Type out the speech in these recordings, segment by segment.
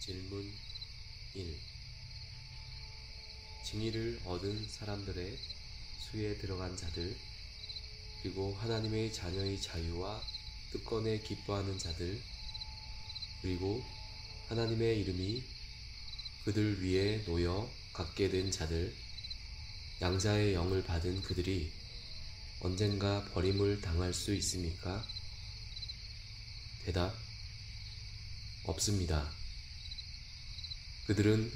질문 1. 칭의를 얻은 사람들의 수에 들어간 자들, 그리고 하나님의 자녀의 자유와 특권에 기뻐하는 자들, 그리고 하나님의 이름이 그들 위에 놓여 갖게 된 자들, 양자의 영을 받은 그들이 언젠가 버림을 당할 수 있습니까? 대답: 없습니다. 그들은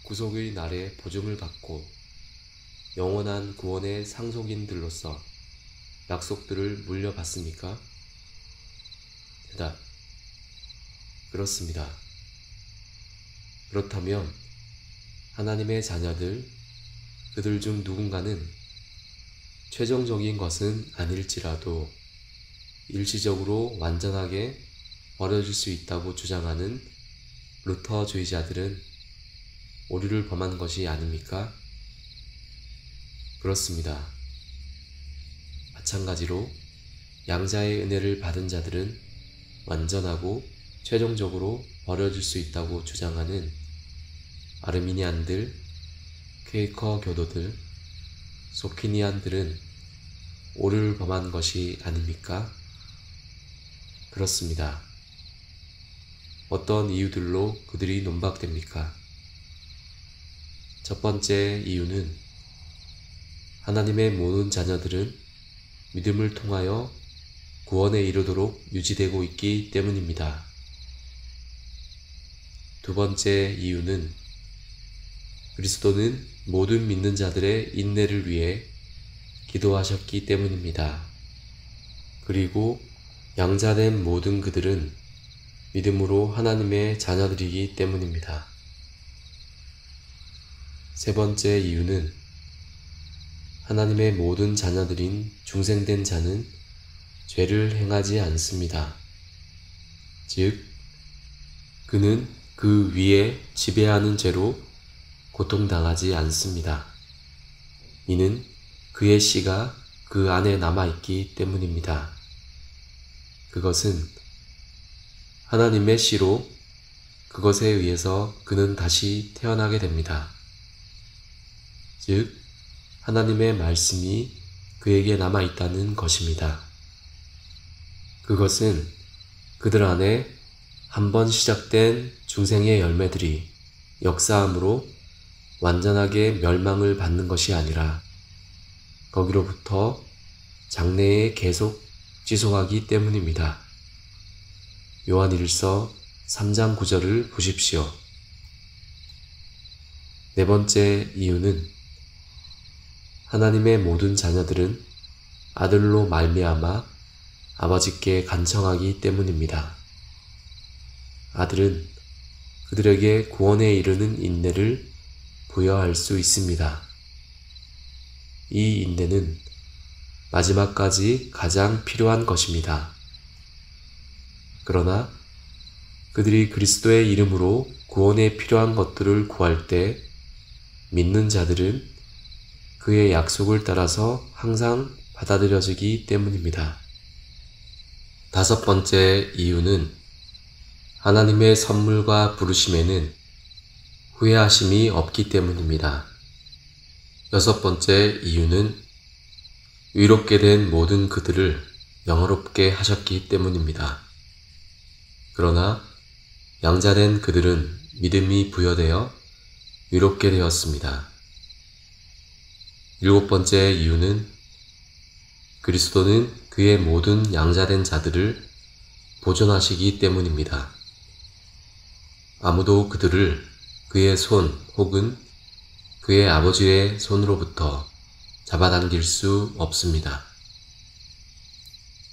구속의 날에 보증을 받고 영원한 구원의 상속인들로서 약속들을 물려받습니까? 대답: 그렇습니다. 그렇다면 하나님의 자녀들, 그들 중 누군가는 최종적인 것은 아닐지라도 일시적으로 완전하게 버려질 수 있다고 주장하는 루터주의자들은 오류를 범한 것이 아닙니까? 그렇습니다. 마찬가지로 양자의 은혜를 받은 자들은 완전하고 최종적으로 버려질 수 있다고 주장하는 아르미니안들, 퀘이커 교도들, 소키니안들은 오류를 범한 것이 아닙니까? 그렇습니다. 어떤 이유들로 그들이 논박됩니까? 첫 번째 이유는 하나님의 모든 자녀들은 믿음을 통하여 구원에 이르도록 유지되고 있기 때문입니다. 두 번째 이유는 그리스도는 모든 믿는 자들의 인내를 위해 기도하셨기 때문입니다. 그리고 양자된 모든 그들은 믿음으로 하나님의 자녀들이기 때문입니다. 세 번째 이유는 하나님의 모든 자녀들인 중생된 자는 죄를 행하지 않습니다. 즉, 그는 그 위에 지배하는 죄로 고통당하지 않습니다. 이는 그의 씨가 그 안에 남아있기 때문입니다. 그것은 하나님의 씨로 그것에 의해서 그는 다시 태어나게 됩니다. 즉, 하나님의 말씀이 그에게 남아있다는 것입니다. 그것은 그들 안에 한번 시작된 중생의 열매들이 역사함으로 완전하게 멸망을 받는 것이 아니라 거기로부터 장래에 계속 지속하기 때문입니다. 요한일서 3장 9절을 보십시오. 네 번째 이유는 하나님의 모든 자녀들은 아들로 말미암아 아버지께 간청하기 때문입니다. 아들은 그들에게 구원에 이르는 인내를 부여할 수 있습니다. 이 인내는 마지막까지 가장 필요한 것입니다. 그러나 그들이 그리스도의 이름으로 구원에 필요한 것들을 구할 때 믿는 자들은 그의 약속을 따라서 항상 받아들여지기 때문입니다. 다섯 번째 이유는 하나님의 선물과 부르심에는 후회하심이 없기 때문입니다. 여섯 번째 이유는 위롭게 된 모든 그들을 영화롭게 하셨기 때문입니다. 그러나 양자된 그들은 믿음이 부여되어 위롭게 되었습니다. 일곱 번째 이유는 그리스도는 그의 모든 양자된 자들을 보존하시기 때문입니다. 아무도 그들을 그의 손 혹은 그의 아버지의 손으로부터 잡아당길 수 없습니다.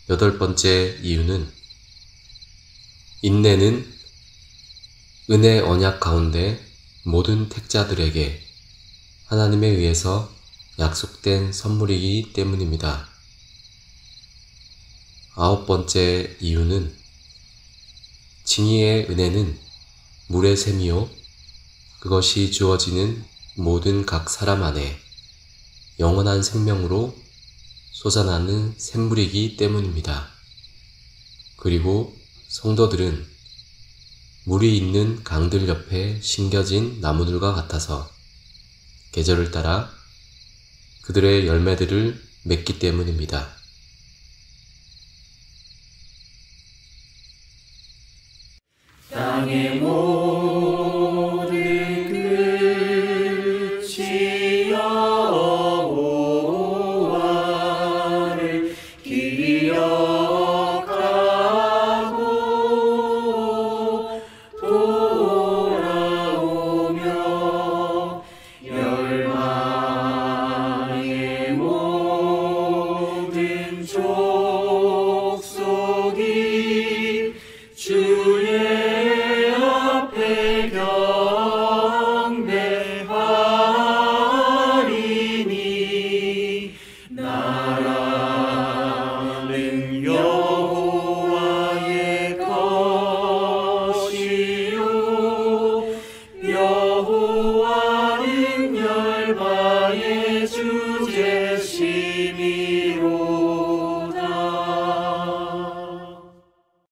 여덟 번째 이유는 인내는 은혜 언약 가운데 모든 택자들에게 하나님에 의해서 약속된 선물이기 때문입니다. 아홉 번째 이유는 칭의의 은혜는 물의 샘이요 그것이 주어지는 모든 각 사람 안에 영원한 생명으로 솟아나는 샘물이기 때문입니다. 그리고 성도들은 물이 있는 강들 옆에 심겨진 나무들과 같아서 계절을 따라 그들의 열매들을 맺기 때문입니다. 땅의 모든 끝이 여호와를 기억하고 돌아오며 열방의 모든 족속이 주의 경배하리니 나라는 여호와의 것이요 여호와의